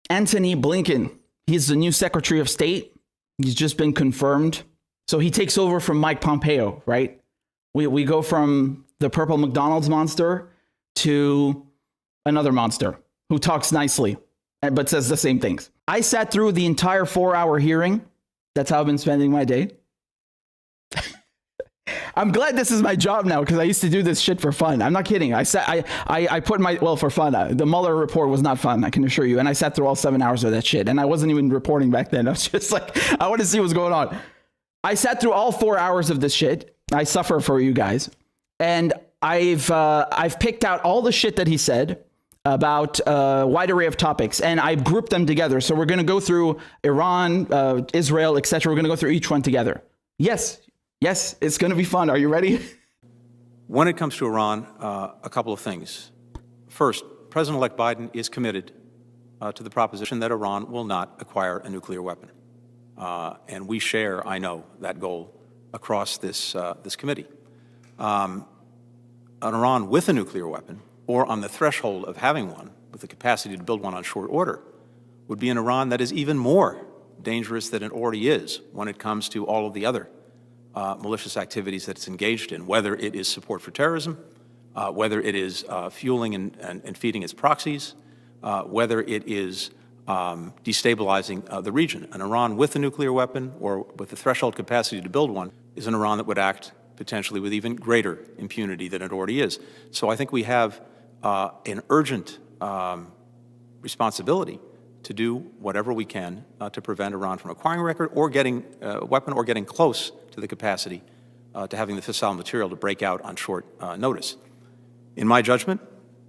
Antony Blinken, he's the new Secretary of State. He's just been confirmed. So he takes over from Mike Pompeo, right? We go from the purple McDonald's monster to another monster who talks nicely, but says the same things. I sat through the entire 4-hour hearing. That's how I've been spending my day. I'm glad this is my job now, because I used to do this shit for fun. I'm not kidding. I put my, well, for fun. The Mueller report was not fun, I can assure you. And I sat through all 7 hours of that shit. And I wasn't even reporting back then. I was just like, I want to see what's going on. I sat through all 4 hours of this shit. I suffer for you guys. And I've picked out all the shit that he said about a wide array of topics, and I grouped them together. So we're going to go through Iran, Israel, etc. We're going to go through each one together. Yes, it's going to be fun. Are you ready? When it comes to Iran, a couple of things. First, President-elect Biden is committed to the proposition that Iran will not acquire a nuclear weapon. And we share, I know, that goal across this committee. An Iran with a nuclear weapon, or on the threshold of having one, with the capacity to build one on short order, would be an Iran that is even more dangerous than it already is when it comes to all of the other malicious activities that it's engaged in, whether it is support for terrorism, whether it is fueling and feeding its proxies, whether it is destabilizing the region. An Iran with a nuclear weapon or with the threshold capacity to build one is an Iran that would act potentially with even greater impunity than it already is. So I think we have an urgent responsibility to do whatever we can to prevent Iran from acquiring a record or getting a weapon or getting close to the capacity to having the fissile material to break out on short notice. In my judgment,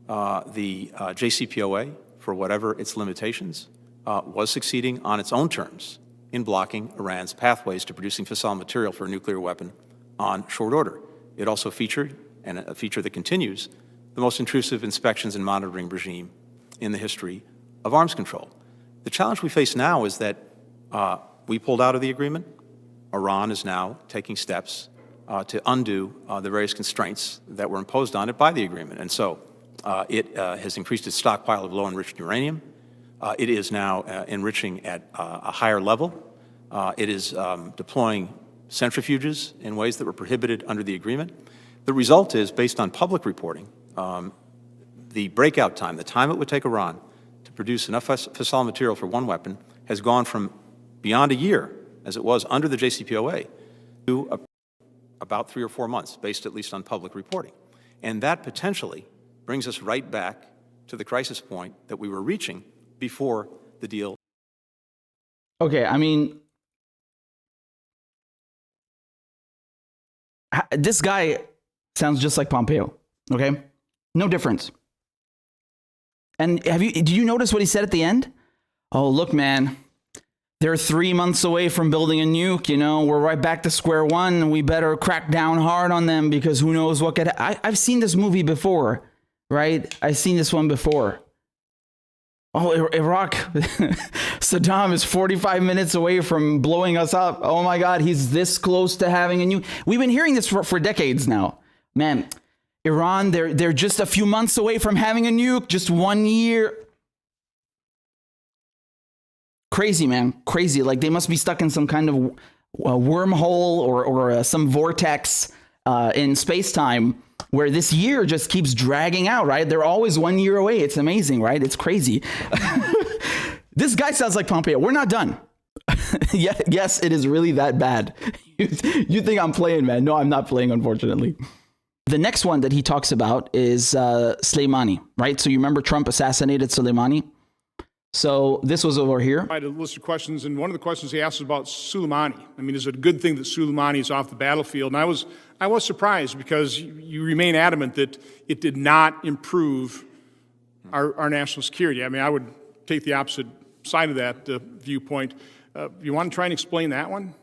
the JCPOA, for whatever its limitations, was succeeding on its own terms in blocking Iran's pathways to producing fissile material for a nuclear weapon on short order. It also featured, and a feature that continues, the most intrusive inspections and monitoring regime in the history of arms control. The challenge we face now is that we pulled out of the agreement. Iran is now taking steps to undo the various constraints that were imposed on it by the agreement. And so it has increased its stockpile of low-enriched uranium. It is now enriching at a higher level. It is deploying centrifuges in ways that were prohibited under the agreement. The result is, based on public reporting, the breakout time, the time it would take Iran to produce enough fissile material for one weapon, has gone from beyond a year, as it was under the JCPOA, to about 3 or 4 months, based at least on public reporting. And that potentially brings us right back to the crisis point that we were reaching before the deal. Okay, I mean, this guy sounds just like Pompeo, okay? No difference. And did you notice what he said at the end? Oh, look, man, they're 3 months away from building a nuke, you know, we're right back to square one. We better crack down hard on them because who knows what could I've seen this movie before, right? I've seen this one before. Oh, Iraq, Saddam is 45 minutes away from blowing us up. Oh my God, he's this close to having a nuke. We've been hearing this for decades now. Man, Iran, they're just a few months away from having a nuke, just 1 year. Crazy, man, crazy. Like they must be stuck in some kind of wormhole or some vortex in space-time where this year just keeps dragging out, right? They're always 1 year away. It's amazing, right? It's crazy. This guy sounds like Pompeo. We're not done. Yes, it is really that bad. You think I'm playing, man. No, I'm not playing, unfortunately. The next one that he talks about is Soleimani, right? So you remember Trump assassinated Soleimani? So this was over here. I had a list of questions, and one of the questions he asked was about Suleimani. I mean, is it a good thing that Soleimani is off the battlefield? And I was surprised because you remain adamant that it did not improve our national security. I mean, I would take the opposite side of that viewpoint. You want to try and explain that one?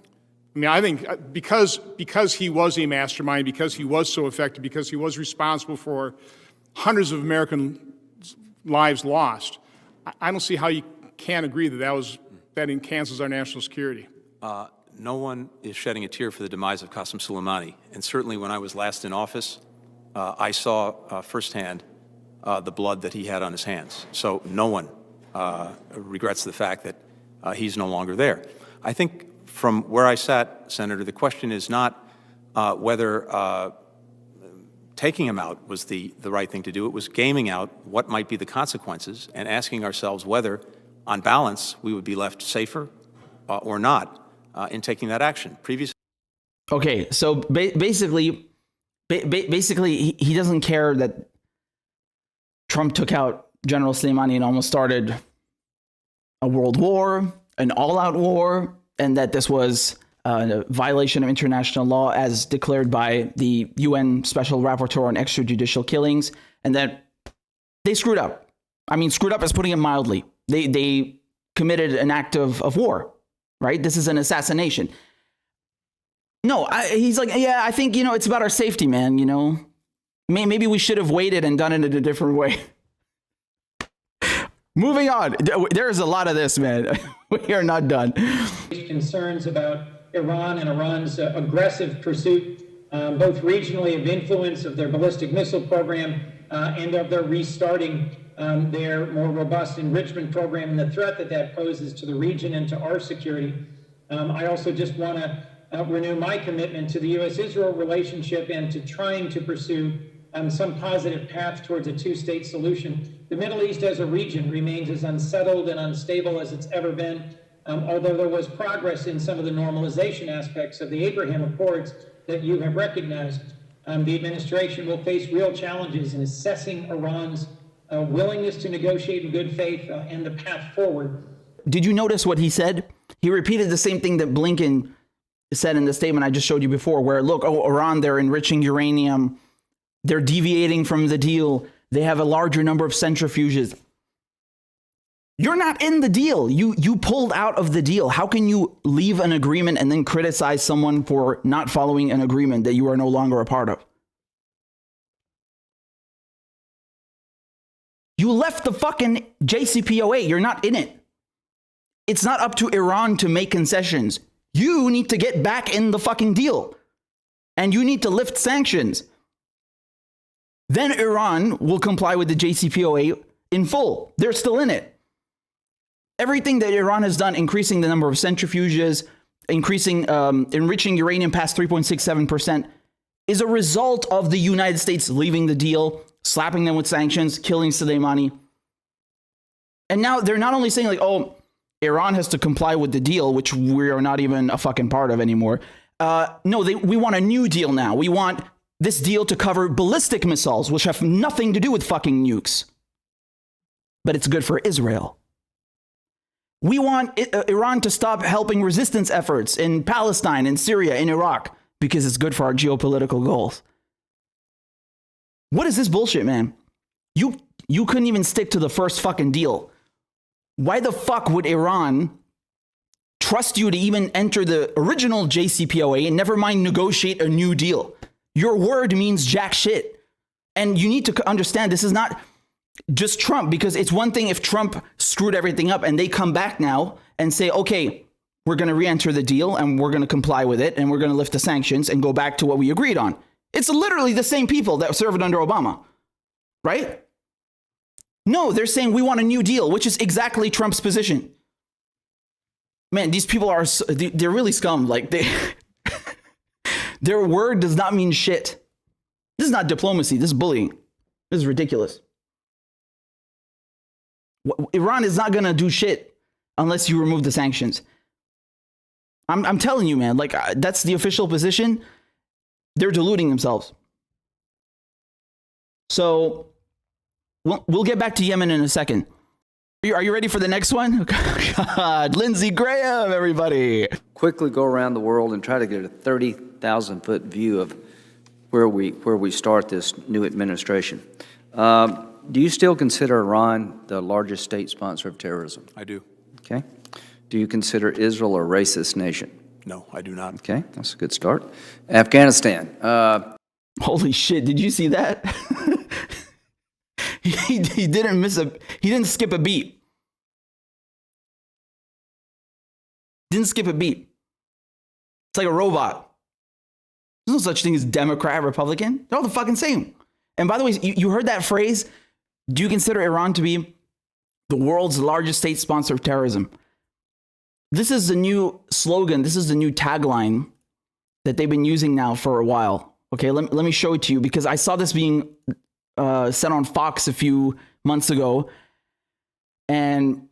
I mean, I think because he was a mastermind, because he was so effective, because he was responsible for hundreds of American lives lost, I don't see how you can agree that that enhances our national security. No one is shedding a tear for the demise of Qasem Soleimani. And certainly when I was last in office, I saw firsthand the blood that he had on his hands. So no one regrets the fact that he's no longer there. I think from where I sat, Senator, the question is not whether taking him out was the right thing to do. It was gaming out what might be the consequences and asking ourselves whether, on balance, we would be left safer or not in taking that action. Previously. Okay, so basically, he doesn't care that Trump took out General Soleimani and almost started a world war, an all-out war, and that this was a violation of international law as declared by the UN Special Rapporteur on Extrajudicial Killings, and that they screwed up. I mean, screwed up is putting it mildly. They committed an act of war, right? This is an assassination. No, he's like, yeah, I think, it's about our safety, man, Maybe we should have waited and done it in a different way. Moving on. There's a lot of this, man. We are not done. Concerns about Iran and Iran's aggressive pursuit, both regionally of influence of their ballistic missile program and of their restarting their more robust enrichment program and the threat that poses to the region and to our security. I also just want to renew my commitment to the U.S.-Israel relationship and to trying to pursue some positive path towards a two-state solution. The Middle East as a region remains as unsettled and unstable as it's ever been, although there was progress in some of the normalization aspects of the Abraham Accords that you have recognized. The administration will face real challenges in assessing Iran's willingness to negotiate in good faith and the path forward. Did you notice what he said? He repeated the same thing that Blinken said in the statement I just showed you before, where, look, Iran, they're enriching uranium. They're deviating from the deal. They have a larger number of centrifuges. You're not in the deal. You pulled out of the deal. How can you leave an agreement and then criticize someone for not following an agreement that you are no longer a part of? You left the fucking JCPOA. You're not in it. It's not up to Iran to make concessions. You need to get back in the fucking deal. And you need to lift sanctions. Then Iran will comply with the JCPOA in full. They're still in it. Everything that Iran has done, increasing the number of centrifuges, enriching uranium past 3.67%, is a result of the United States leaving the deal, slapping them with sanctions, killing Soleimani. And now they're not only saying like, oh, Iran has to comply with the deal, which we are not even a fucking part of anymore. No, we want a new deal now. We want this deal to cover ballistic missiles, which have nothing to do with fucking nukes. But it's good for Israel. We want Iran to stop helping resistance efforts in Palestine, in Syria, in Iraq, because it's good for our geopolitical goals. What is this bullshit, man? You couldn't even stick to the first fucking deal. Why the fuck would Iran trust you to even enter the original JCPOA and never mind negotiate a new deal? Your word means jack shit. And you need to understand this is not just Trump, because it's one thing if Trump screwed everything up and they come back now and say, okay, we're going to re-enter the deal and we're going to comply with it and we're going to lift the sanctions and go back to what we agreed on. It's literally the same people that served under Obama, right? No, they're saying we want a new deal, which is exactly Trump's position. Man, these people they're really scum. Like their word does not mean shit. This is not diplomacy. This is bullying. This is ridiculous. Iran is not going to do shit unless you remove the sanctions. I'm telling you, man, like that's the official position. They're deluding themselves. So we'll get back to Yemen in a second. Are you ready for the next one? God, Lindsey Graham, everybody. Quickly go around the world and try to get a 30,000-foot view of where we start this new administration. Do you still consider Iran the largest state sponsor of terrorism? I do. Okay. Do you consider Israel a racist nation? No, I do not. Okay, that's a good start. Afghanistan. Holy shit, did you see that? He didn't skip a beat. Didn't skip a beat. It's like a robot. There's no such thing as Democrat, Republican. They're all the fucking same. And by the way, you heard that phrase? Do you consider Iran to be the world's largest state sponsor of terrorism. This is the new slogan. This is the new tagline that they've been using now for a while. Okay, let me show it to you because I saw this being said on Fox a few months ago. And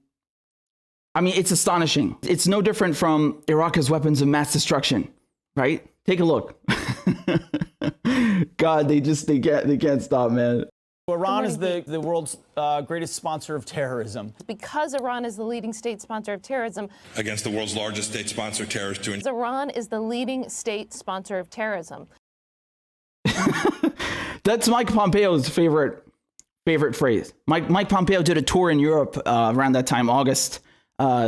I mean, it's astonishing. It's no different from Iraq has weapons of mass destruction, right? Take a look. God, they can't stop, man. Iran is the world's greatest sponsor of terrorism. Because Iran is the leading state sponsor of terrorism. Against the world's largest state sponsor of terrorism. Iran is the leading state sponsor of terrorism. That's Mike Pompeo's favorite phrase. Mike Pompeo did a tour in Europe around that time, August,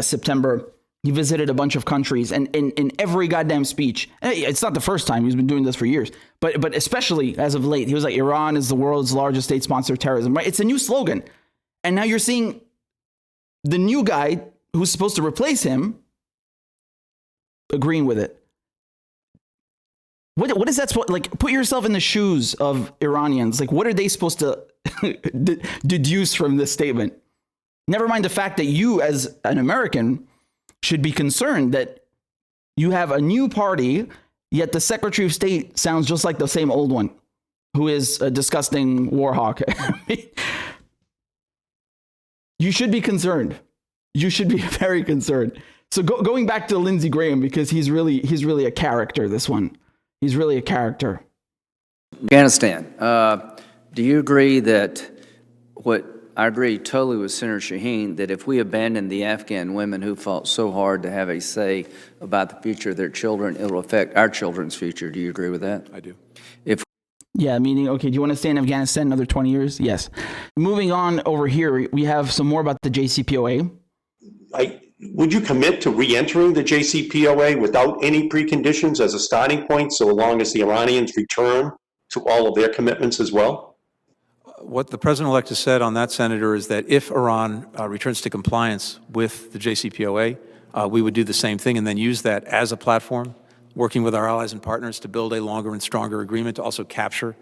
September. He visited a bunch of countries, and in every goddamn speech, it's not the first time, he's been doing this for years, but especially as of late, he was like, Iran is the world's largest state sponsor of terrorism, right? It's a new slogan. And now you're seeing the new guy who's supposed to replace him agreeing with it. What is that supposed, like, put yourself in the shoes of Iranians. Like, what are they supposed to deduce from this statement? Never mind the fact that you, as an American, should be concerned that you have a new party, yet the Secretary of State sounds just like the same old one, who is a disgusting war hawk. You should be concerned. You should be very concerned. So going back to Lindsey Graham, because he's really a character, this one. He's really a character. Afghanistan. Do you agree that I agree totally with Senator Shaheen that if we abandon the Afghan women who fought so hard to have a say about the future of their children, it will affect our children's future. Do you agree with that? I do. Yeah, meaning, okay, do you want to stay in Afghanistan another 20 years? Yes. Moving on over here, we have some more about the JCPOA. Would you commit to re-entering the JCPOA without any preconditions as a starting point, so long as the Iranians return to all of their commitments as well? What the President-elect has said on that, Senator, is that if Iran returns to compliance with the JCPOA, we would do the same thing and then use that as a platform, working with our allies and partners to build a longer and stronger agreement to also capture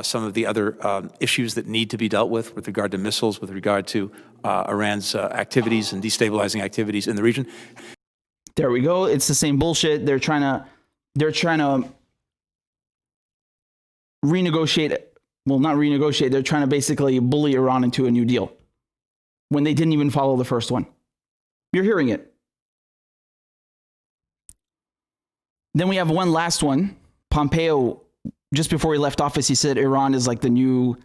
some of the other issues that need to be dealt with regard to missiles, with regard to Iran's activities and destabilizing activities in the region. There we go. It's the same bullshit. They're trying to renegotiate. Well, not renegotiate. They're trying to basically bully Iran into a new deal when they didn't even follow the first one. You're hearing it. Then we have one last one. Pompeo, just before he left office, he said Iran is like the new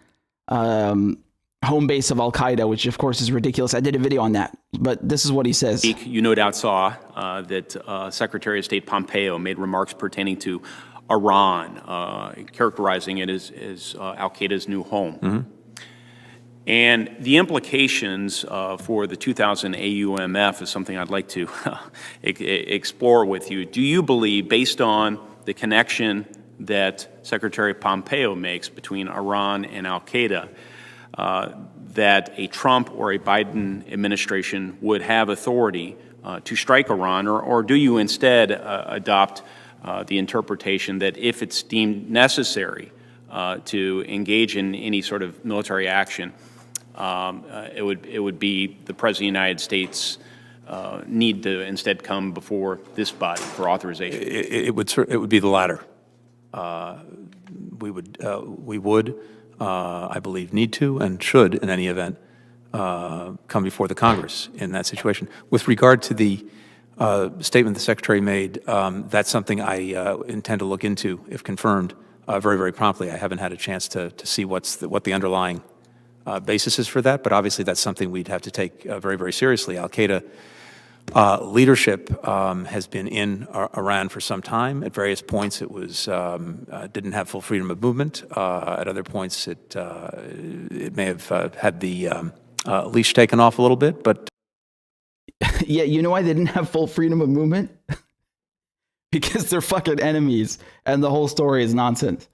home base of Al-Qaeda, which of course is ridiculous. I did a video on that, but this is what he says. You no doubt saw that Secretary of State Pompeo made remarks pertaining to Iran, characterizing it as Al-Qaeda's new home. Mm-hmm. And the implications for the 2000 AUMF is something I'd like to explore with you. Do you believe, based on the connection that Secretary Pompeo makes between Iran and Al-Qaeda, that a Trump or a Biden administration would have authority to strike Iran, or do you instead adopt the interpretation that if it's deemed necessary to engage in any sort of military action, it would be the President of the United States need to instead come before this body for authorization? It would be the latter. We would, I believe, need to and should, in any event, come before the Congress in that situation. With regard to the statement the Secretary made, that's something I intend to look into, if confirmed, very, very promptly. I haven't had a chance to see what the underlying basis is for that, but obviously that's something we'd have to take very, very seriously. Al-Qaeda leadership has been in Iran for some time. At various points, it was didn't have full freedom of movement. At other points, it may have had the leash taken off a little bit, but. Yeah, you know why they didn't have full freedom of movement? Because they're fucking enemies, and the whole story is nonsense.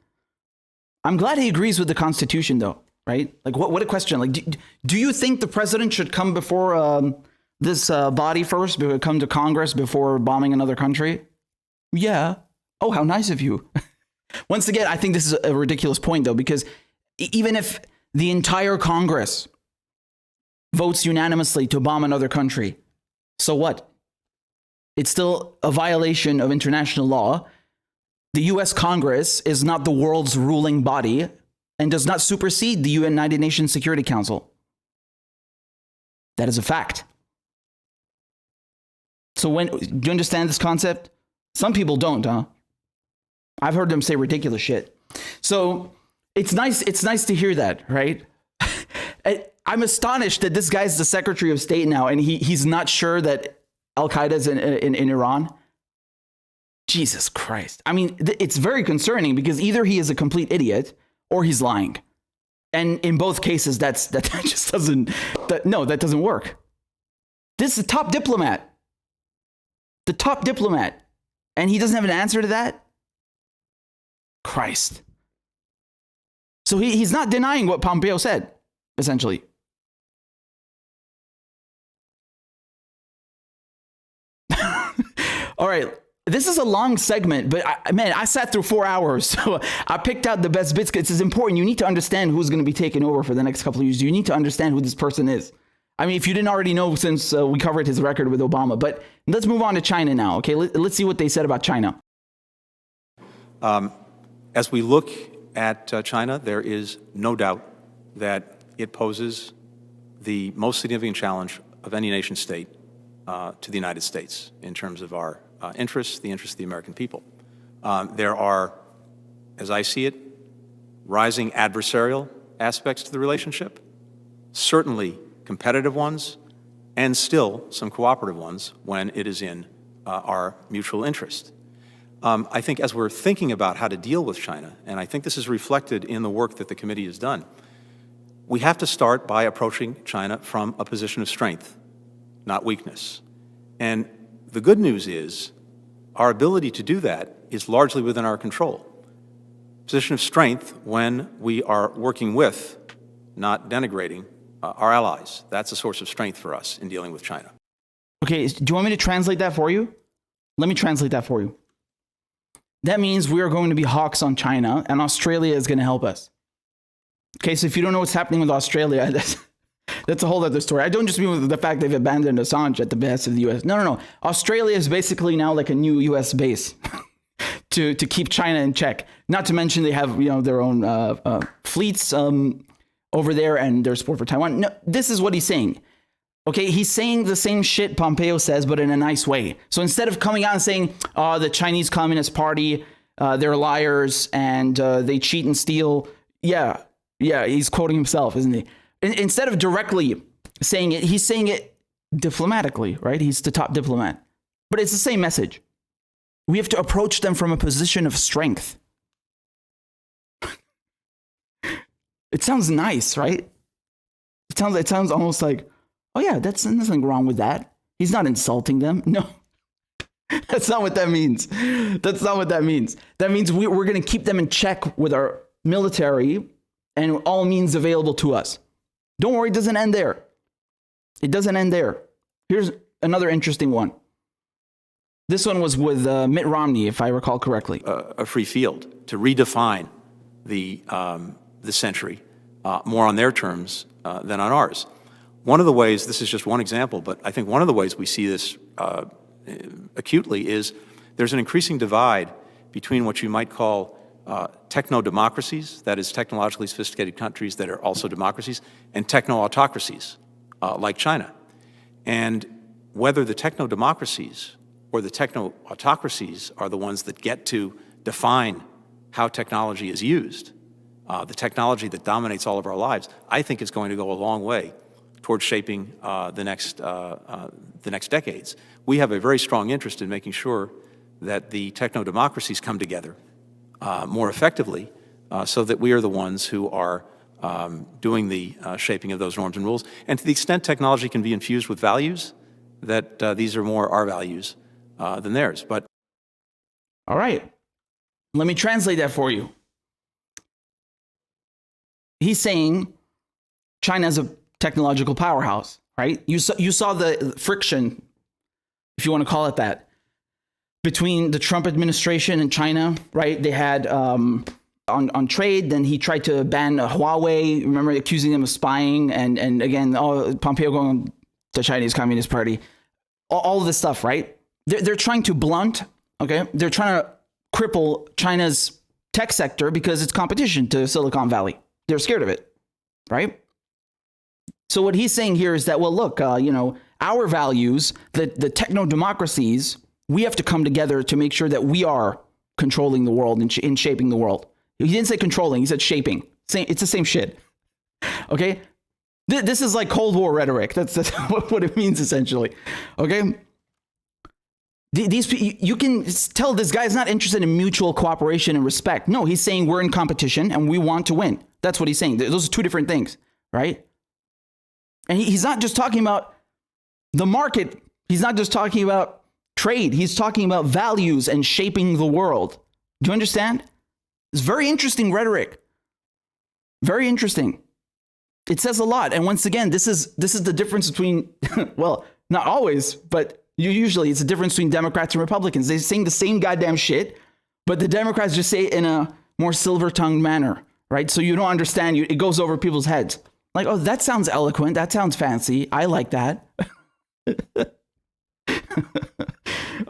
I'm glad he agrees with the Constitution, though, right? Like, what a question. Like, do you think the president should come before this body first, come to Congress before bombing another country? Yeah. Oh, how nice of you. Once again, I think this is a ridiculous point, though, because even if the entire Congress votes unanimously to bomb another country. So what? It's still a violation of international law. The US Congress is not the world's ruling body and does not supersede the United Nations Security Council. That is a fact. So do you understand this concept? Some people don't, huh? I've heard them say ridiculous shit. So it's nice to hear that, right? I'm astonished that this guy's the Secretary of State now, and he's not sure that Al-Qaeda is in Iran. Jesus Christ. I mean, it's very concerning because either he is a complete idiot or he's lying. And in both cases, that just doesn't work. This is a top diplomat. The top diplomat. And he doesn't have an answer to that? Christ. So he's not denying what Pompeo said, essentially. All right. This is a long segment, but I sat through 4 hours, so I picked out the best bits. It's important. You need to understand who's going to be taking over for the next couple of years. You need to understand who this person is. I mean, if you didn't already know since we covered his record with Obama. But let's move on to China now, okay? Let's see what they said about China. As we look at China, there is no doubt that it poses the most significant challenge of any nation state to the United States in terms of our interests, the interests of the American people. There are, as I see it, rising adversarial aspects to the relationship, certainly competitive ones, and still some cooperative ones when it is in our mutual interest. I think as we're thinking about how to deal with China, and I think this is reflected in the work that the committee has done, we have to start by approaching China from a position of strength, not weakness. And the good news is our ability to do that is largely within our control. Position of strength when we are working with, not denigrating, our allies. That's a source of strength for us in dealing with China. Okay, do you want me to translate that for you? Let me translate that for you. That means we are going to be hawks on China, and Australia is going to help us. Okay, so if you don't know what's happening with Australia, that's a whole other story. I don't just mean with the fact they've abandoned Assange at the behest of the U.S. No. Australia is basically now like a new U.S. base to keep China in check. Not to mention they have their own fleets over there and their support for Taiwan. No, this is what he's saying. Okay, he's saying the same shit Pompeo says, but in a nice way. So instead of coming out and saying, the Chinese Communist Party, they're liars and they cheat and steal. Yeah, he's quoting himself, isn't he? Instead of directly saying it, he's saying it diplomatically, right? He's the top diplomat. But it's the same message. We have to approach them from a position of strength. It sounds nice, right? It sounds almost like, oh yeah, there's nothing wrong with that. He's not insulting them. No, that's not what that means. That's not what that means. That means we're going to keep them in check with our military and all means available to us. Don't worry, it doesn't end there. It doesn't end there. Here's another interesting one. This one was with Mitt Romney, if I recall correctly. A free field to redefine the century more on their terms than on ours. One of the ways, this is just one example, but I think one of the ways we see this acutely is there's an increasing divide between what you might call techno-democracies, that is technologically sophisticated countries that are also democracies, and techno-autocracies like China. And whether the techno-democracies or the techno-autocracies are the ones that get to define how technology is used, the technology that dominates all of our lives, I think is going to go a long way towards shaping the next decades. We have a very strong interest in making sure that the techno-democracies come together more effectively so that we are the ones who are doing the shaping of those norms and rules. And to the extent technology can be infused with values, that these are more our values than theirs. But all right, let me translate that for you. He's saying China is a technological powerhouse, right? You saw the friction, if you want to call it that, between the Trump administration and China, right? They had on trade. Then he tried to ban Huawei, remember, accusing them of spying. And again, Pompeo going on the Chinese Communist Party. All of this stuff, right? They're trying to blunt, okay? They're trying to cripple China's tech sector because it's competition to Silicon Valley. They're scared of it, right? So what he's saying here is that, well, look, our values, the techno-democracies, we have to come together to make sure that we are controlling the world and shaping the world. He didn't say controlling, he said shaping. It's the same shit. Okay? This is like Cold War rhetoric. That's what it means, essentially. Okay? These you can tell this guy's not interested in mutual cooperation and respect. No, he's saying we're in competition and we want to win. That's what he's saying. Those are two different things, right? And he's not just talking about the market. He's not just talking about trade. He's talking about values and shaping the world. Do you understand? It's very interesting rhetoric. Very interesting. It says a lot. And once again, this is the difference between, well, not always, but usually it's a difference between Democrats and Republicans. They're saying the same goddamn shit, but the Democrats just say it in a more silver-tongued manner, right? So you don't understand. It goes over people's heads. Like, oh, that sounds eloquent. That sounds fancy. I like that.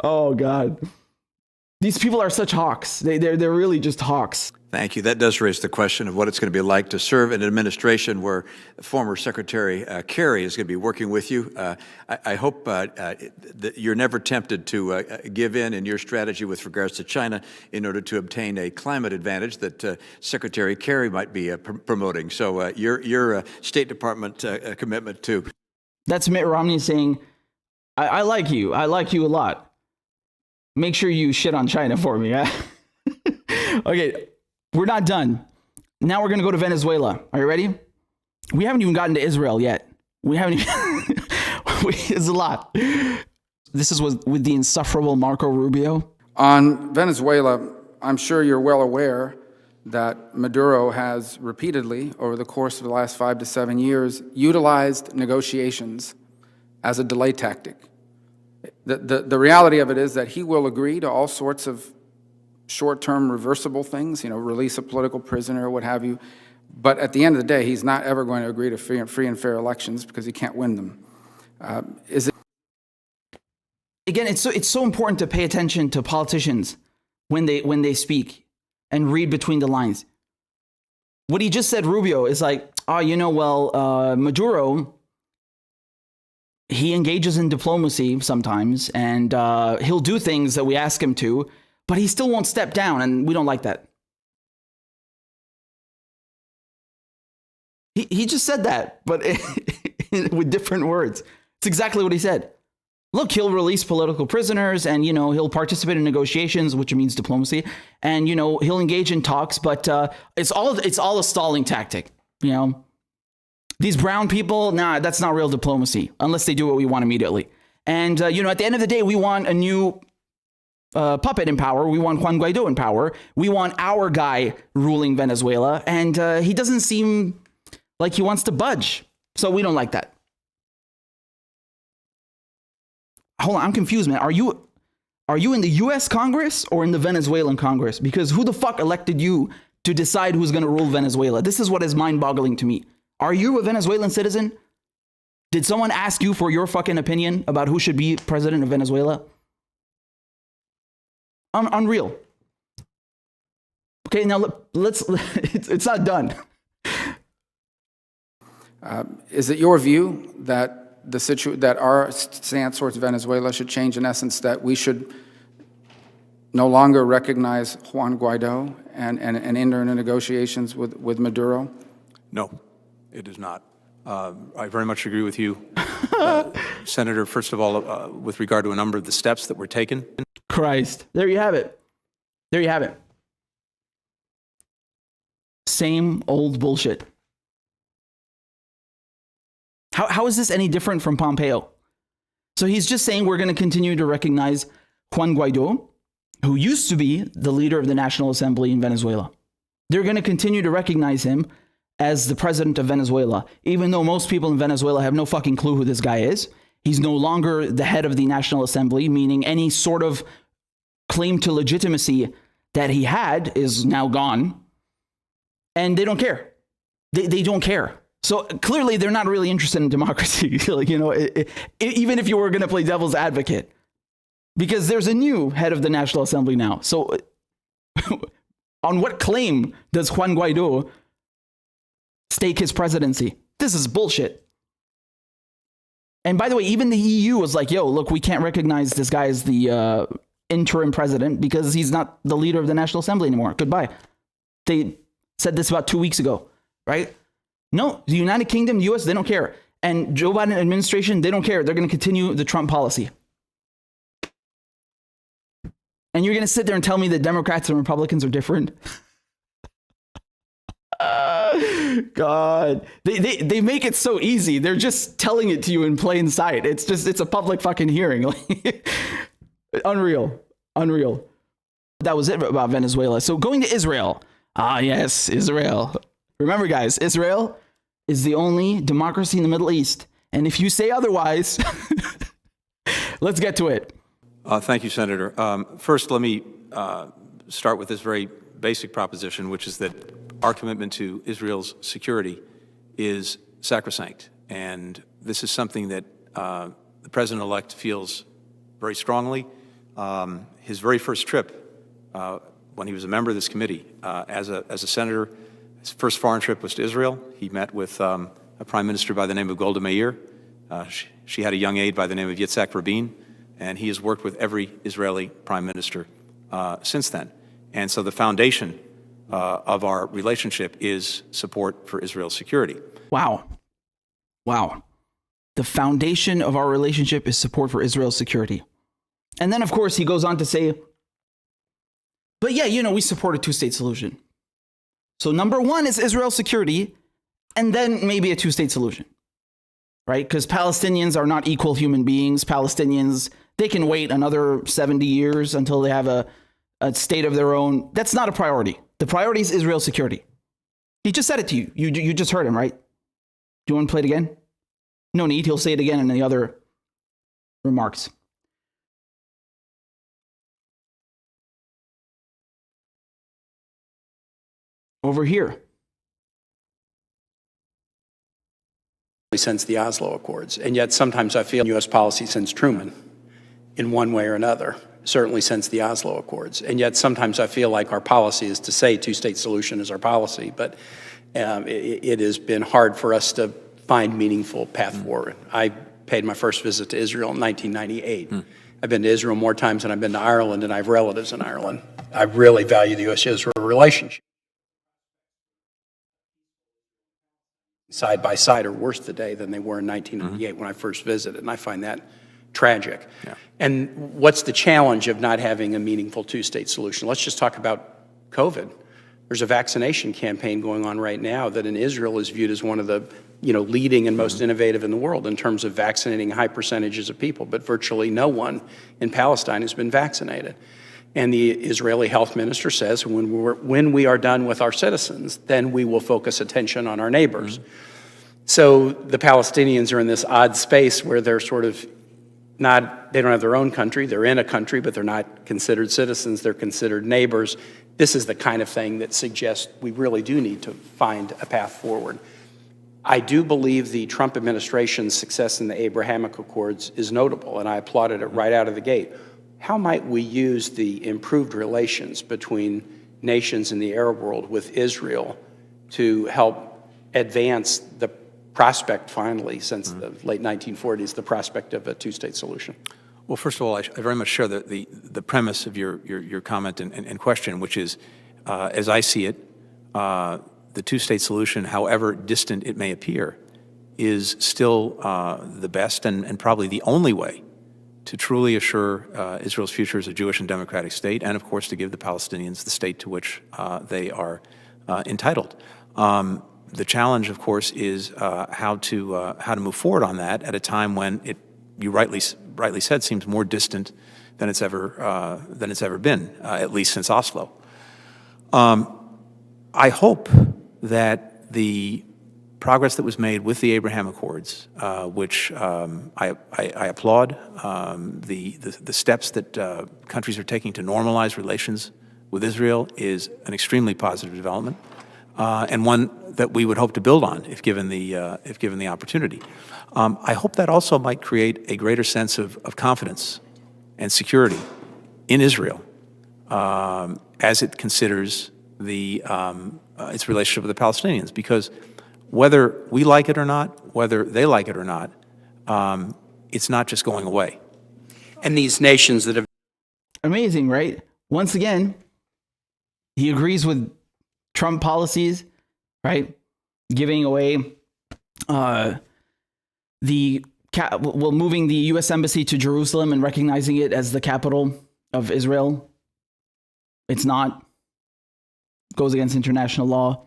Oh, God. These people are such hawks. They're really just hawks. Thank you. That does raise the question of what it's going to be like to serve in an administration where former Secretary Kerry is going to be working with you. I hope that you're never tempted to give in your strategy with regards to China in order to obtain a climate advantage that Secretary Kerry might be promoting. So your State Department commitment to... That's Mitt Romney saying, I like you. I like you a lot. Make sure you shit on China for me. Okay. We're not done. Now we're going to go to Venezuela. Are you ready? We haven't even gotten to Israel yet. We haven't even... It's a lot. This is with the insufferable Marco Rubio. On Venezuela, I'm sure you're well aware that Maduro has repeatedly, over the course of the last 5 to 7 years, utilized negotiations as a delay tactic. The reality of it is that he will agree to all sorts of short-term reversible things, release a political prisoner or what have you. But at the end of the day, he's not ever going to agree to free and fair elections because he can't win them. Again, it's so important to pay attention to politicians when they speak and read between the lines. What he just said, Rubio, is like, Maduro, he engages in diplomacy sometimes, and he'll do things that we ask him to, but he still won't step down, and we don't like that. He just said that, but with different words. It's exactly what he said. Look, he'll release political prisoners, and he'll participate in negotiations, which means diplomacy, and he'll engage in talks, but it's all a stalling tactic. These brown people, nah, that's not real diplomacy unless they do what we want immediately. And at the end of the day, we want a new puppet in power. We want Juan Guaido in power. We want our guy ruling Venezuela, and he doesn't seem like he wants to budge. So we don't like that. Hold on, I'm confused, man. Are you in the U.S. Congress or in the Venezuelan Congress? Because who the fuck elected you to decide who's going to rule Venezuela? This is what is mind-boggling to me. Are you a Venezuelan citizen? Did someone ask you for your fucking opinion about who should be president of Venezuela? Unreal. Okay, now let's. It's not done. Is it your view that that our stance towards Venezuela should change in essence, that we should no longer recognize Juan Guaido and enter into negotiations with Maduro? No, it is not. I very much agree with you, Senator. First of all, with regard to a number of the steps that were taken. Christ. There you have it. There you have it. Same old bullshit. How is this any different from Pompeo? So he's just saying we're going to continue to recognize Juan Guaido, who used to be the leader of the National Assembly in Venezuela. They're going to continue to recognize him as the president of Venezuela, even though most people in Venezuela have no fucking clue who this guy is. He's no longer the head of the National Assembly, meaning any sort of claim to legitimacy that he had is now gone. and they don't care. They don't care. So clearly they're not really interested in democracy, like, you know, even if you were going to play devil's advocate, because there's a new head of the National Assembly now. So on what claim does Juan Guaido stake his presidency? This is bullshit. And by the way, even the EU was like, yo, look, we can't recognize this guy as the interim president because he's not the leader of the National Assembly anymore. Goodbye. They said this about 2 weeks ago, right? No, the United Kingdom, the US, they don't care. And Joe Biden administration, they don't care. They're going to continue the Trump policy. And you're going to sit there and tell me that Democrats and Republicans are different? God, they make it so easy. They're just telling it to you in plain sight. It's a public fucking hearing. Unreal. That was it about Venezuela. So going to Israel. Ah, yes, Israel. Remember, guys, Israel is the only democracy in the Middle East. And if you say otherwise, let's get to it. Thank you, Senator. First, let me start with this very basic proposition, which is that our commitment to Israel's security is sacrosanct. And this is something that the President-elect feels very strongly. His very first trip, when he was a member of this committee, as a senator, his first foreign trip was to Israel. He met with a prime minister by the name of Golda Meir. She had a young aide by the name of Yitzhak Rabin, and he has worked with every Israeli prime minister since then. And so the foundation of our relationship is support for Israel's security. Wow. The foundation of our relationship is support for Israel's security. And then, of course, he goes on to say, but yeah, you know, we support a two-state solution. So number one is Israel's security, and then maybe a two-state solution, right? Because Palestinians are not equal human beings. Palestinians, they can wait another 70 years until they have a state of their own. That's not a priority. The priority is Israel's security. He just said it to you. You just heard him, right? Do you want to play it again? No need. He'll say it again in the other remarks. Over here. Since the Oslo Accords, and yet sometimes I feel U.S. policy since Truman, in one way or another, certainly since the Oslo Accords, and yet sometimes I feel like our policy is to say two-state solution is our policy, but it has been hard for us to find meaningful path forward. I paid my first visit to Israel in 1998. I've been to Israel more times than I've been to Ireland, and I have relatives in Ireland. I really value the U.S.-Israel relationship. Side by side are worse today than they were in 1998 when I first visited, and I find that tragic. Yeah. And what's the challenge of not having a meaningful two-state solution? Let's just talk about COVID. There's a vaccination campaign going on right now that in Israel is viewed as one of the leading and most innovative in the world in terms of vaccinating high percentages of people, but virtually no one in Palestine has been vaccinated. And the Israeli health minister says when we are done with our citizens, then we will focus attention on our neighbors. So the Palestinians are in this odd space where they're sort of they don't have their own country, they're in a country, but they're not considered citizens, they're considered neighbors. This is the kind of thing that suggests we really do need to find a path forward. I do believe the Trump administration's success in the Abrahamic Accords is notable, and I applauded it right out of the gate. How might we use the improved relations between nations in the Arab world with Israel to help advance the prospect, finally, since the late 1940s, the prospect of a two-state solution? Well, first of all, I very much share the premise of your comment and question, which is, as I see it, the two-state solution, however distant it may appear, is still the best and probably the only way to truly assure Israel's future as a Jewish and democratic state, and of course to give the Palestinians the state to which they are entitled. The challenge, of course, is how to move forward on that at a time when you rightly said, seems more distant than it's ever been, at least since Oslo. I hope that the progress that was made with the Abraham Accords, which I applaud, the steps that countries are taking to normalize relations with Israel is an extremely positive development. and one that we would hope to build on if given the opportunity. I hope that also might create a greater sense of confidence and security in Israel as it considers its relationship with the Palestinians, because whether we like it or not, whether they like it or not, it's not just going away. And these nations that have... Amazing, right? Once again, he agrees with Trump policies, right? Giving away moving the U.S. Embassy to Jerusalem and recognizing it as the capital of Israel. It's not. Goes against international law.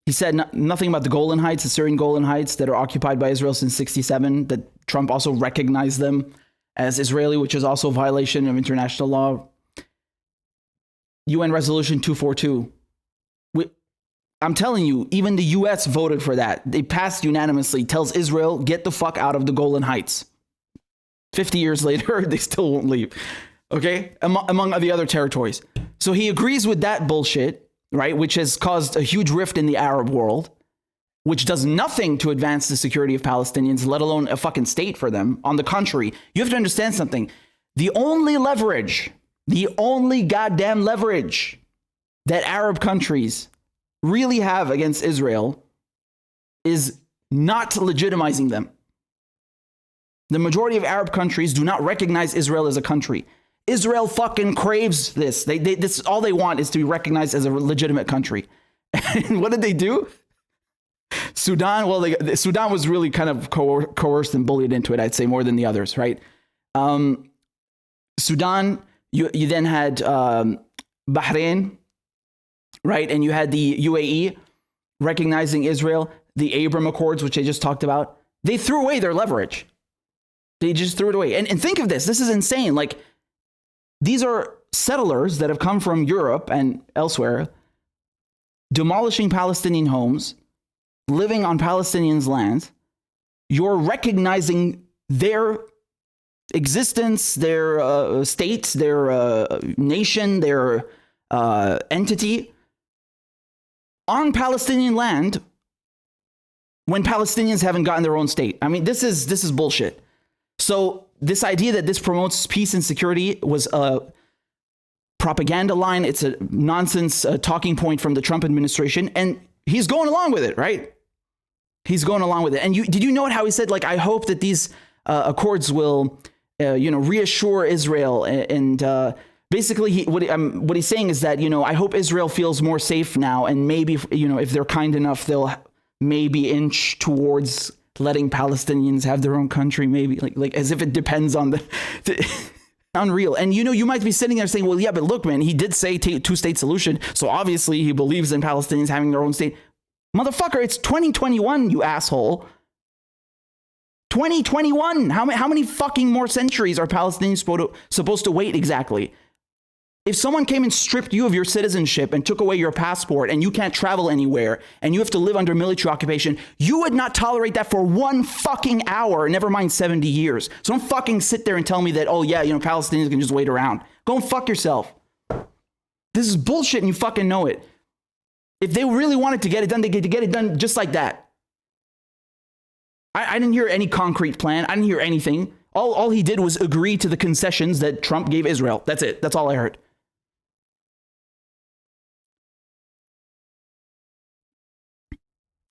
He said nothing about the Golan Heights, the Syrian Golan Heights that are occupied by Israel since '67, that Trump also recognized them as Israeli, which is also a violation of international law. UN Resolution 242. I'm telling you, even the U.S. voted for that. They passed unanimously, tells Israel, get the fuck out of the Golan Heights. 50 years later, they still won't leave. Okay? Among the other territories. So he agrees with that bullshit, right? Which has caused a huge rift in the Arab world, which does nothing to advance the security of Palestinians, let alone a fucking state for them. On the contrary, you have to understand something. The only goddamn leverage that Arab countries really have against Israel is not legitimizing them. The majority of Arab countries do not recognize Israel as a country. Israel fucking craves this. This all they want is to be recognized as a legitimate country. And what did they do? Sudan, Sudan was really kind of coerced and bullied into it, I'd say, more than the others, right? Sudan, you then had Bahrain, right? And you had the UAE recognizing Israel, the Abraham Accords, which I just talked about. They threw away their leverage. They just threw it away. And think of this. This is insane. Like, these are settlers that have come from Europe and elsewhere, demolishing Palestinian homes, living on Palestinians' lands. You're recognizing their existence, their state, their nation, their entity on Palestinian land when Palestinians haven't gotten their own state. I mean, this is bullshit. So this idea that this promotes peace and security was a propaganda line. It's a nonsense talking point from the Trump administration, and he's going along with it, right? He's going along with it. And did you note how he said, like, I hope that these accords will, reassure Israel and basically, what he's saying is that, I hope Israel feels more safe now, and maybe, if they're kind enough, they'll maybe inch towards letting Palestinians have their own country, maybe, like as if it depends on the unreal. And, you might be sitting there saying, well, yeah, but look, man, he did say two-state solution, so obviously he believes in Palestinians having their own state. Motherfucker, it's 2021, you asshole. 2021. How many fucking more centuries are Palestinians supposed to wait exactly? If someone came and stripped you of your citizenship and took away your passport and you can't travel anywhere and you have to live under military occupation, you would not tolerate that for 1 fucking hour, never mind 70 years. So don't fucking sit there and tell me that, oh yeah, Palestinians can just wait around. Go and fuck yourself. This is bullshit and you fucking know it. If they really wanted to get it done, they could get it done just like that. I didn't hear any concrete plan. I didn't hear anything. All he did was agree to the concessions that Trump gave Israel. That's it. That's all I heard.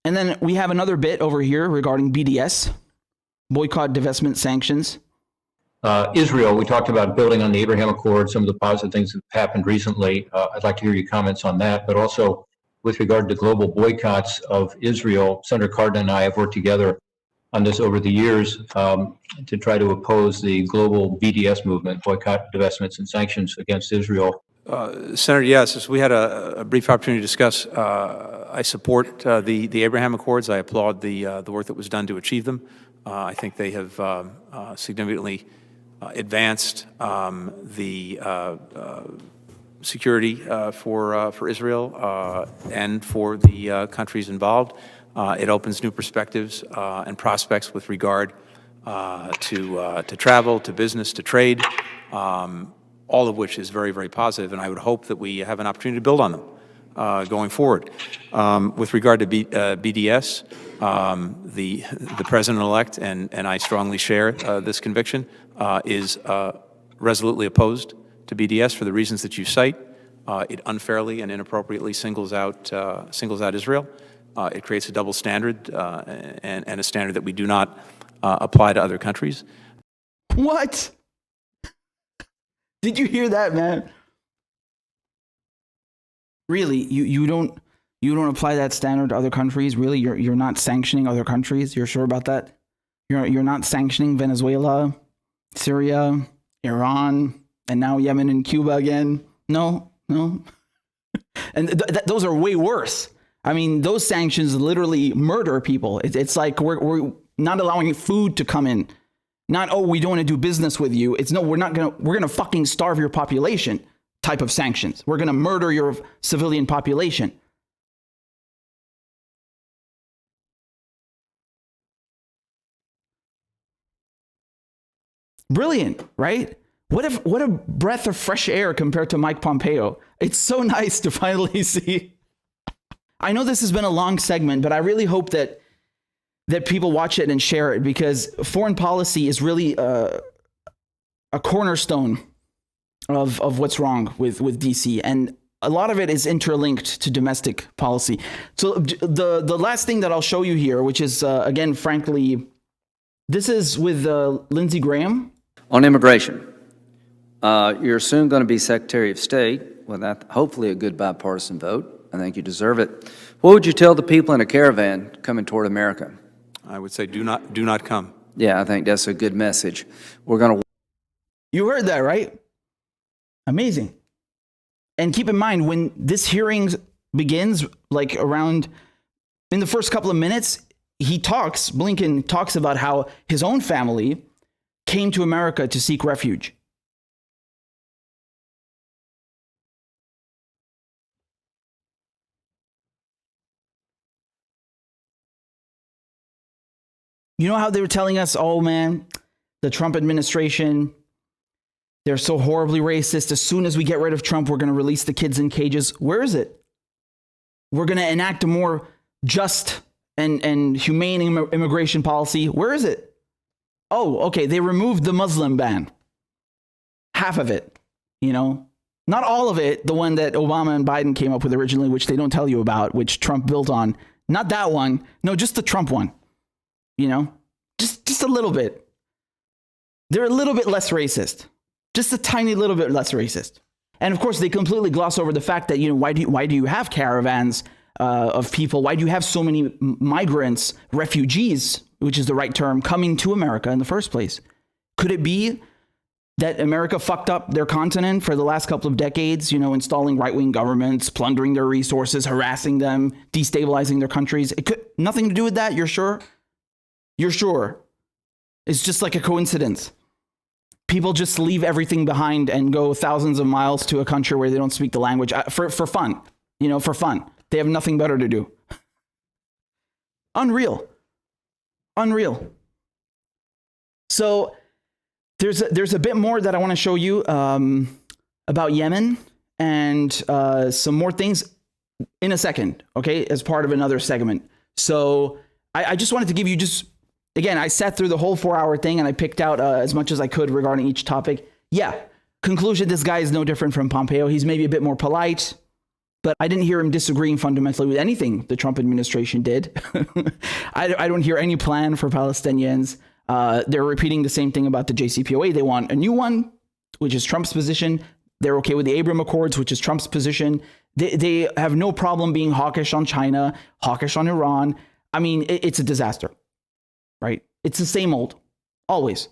And then we have another bit over here regarding BDS, boycott, divestment, sanctions. Israel, we talked about building on the Abraham Accords, some of the positive things that have happened recently. I'd like to hear your comments on that, but also with regard to global boycotts of Israel. Senator Cardin and I have worked together on this over the years to try to oppose the global BDS movement, boycott, divestments, and sanctions against Israel. Senator, yes, as we had a brief opportunity to discuss, I support the Abraham Accords. I applaud the work that was done to achieve them. I think they have significantly advanced the security for Israel and for the countries involved. It opens new perspectives and prospects with regard to travel, to business, to trade. All of which is very, very positive, and I would hope that we have an opportunity to build on them. going forward. With regard to BDS, the president-elect, and I strongly share this conviction, is resolutely opposed to BDS for the reasons that you cite. It unfairly and inappropriately singles out Israel. It creates a double standard and a standard that we do not apply to other countries. What? Did you hear that, man? Really, you don't apply that standard to other countries? Really, you're not sanctioning other countries? You're sure about that? You're not sanctioning Venezuela, Syria, Iran, and now Yemen and Cuba again? No. And those are way worse. I mean, those sanctions literally murder people. It's like we're not allowing food to come in. Not, oh, we don't want to do business with you. It's no, we're gonna fucking starve your population type of sanctions. We're gonna murder your civilian population. Brilliant, right? What a breath of fresh air compared to Mike Pompeo. It's so nice to finally see. I know this has been a long segment, but I really hope that people watch it and share it, because foreign policy is really a cornerstone of what's wrong with DC, and a lot of it is interlinked to domestic policy. So the last thing that I'll show you here, which is again, frankly, this is with Lindsey Graham on immigration. You're soon going to be Secretary of State with hopefully a good bipartisan vote. I think you deserve it. What would you tell the people in a caravan coming toward America? I would say do not come. Yeah, I think that's a good message. We're going to. You heard that, right? Amazing. And keep in mind, when this hearing begins, like around in the first couple of minutes, Blinken talks about how his own family came to America to seek refuge. You know how they were telling us, oh man, the Trump administration, they're so horribly racist. As soon as we get rid of Trump, we're going to release the kids in cages. Where is it? We're going to enact a more just and humane immigration policy. Where is it? Oh, okay, they removed the Muslim ban. Half of it, Not all of it, the one that Obama and Biden came up with originally, which they don't tell you about, which Trump built on. Not that one. No, just the Trump one. Just a little bit. They're a little bit less racist. Just a tiny little bit less racist. And of course, they completely gloss over the fact that, why do you have caravans of people? Why do you have so many migrants, refugees, which is the right term, coming to America in the first place? Could it be that America fucked up their continent for the last couple of decades, installing right-wing governments, plundering their resources, harassing them, destabilizing their countries? It could nothing to do with that, you're sure? You're sure? It's just like a coincidence. People just leave everything behind and go thousands of miles to a country where they don't speak the language for fun, for fun. They have nothing better to do. Unreal. So there's a bit more that I want to show you about Yemen and some more things in a second, okay, as part of another segment. So I just wanted to give you again, I sat through the whole 4-hour thing and I picked out as much as I could regarding each topic. Yeah, conclusion, this guy is no different from Pompeo. He's maybe a bit more polite, but I didn't hear him disagreeing fundamentally with anything the Trump administration did. I don't hear any plan for Palestinians. They're repeating the same thing about the JCPOA. They want a new one, which is Trump's position. They're okay with the Abraham Accords, which is Trump's position. They have no problem being hawkish on China, hawkish on Iran. I mean, it's a disaster. Right? It's the same old, always.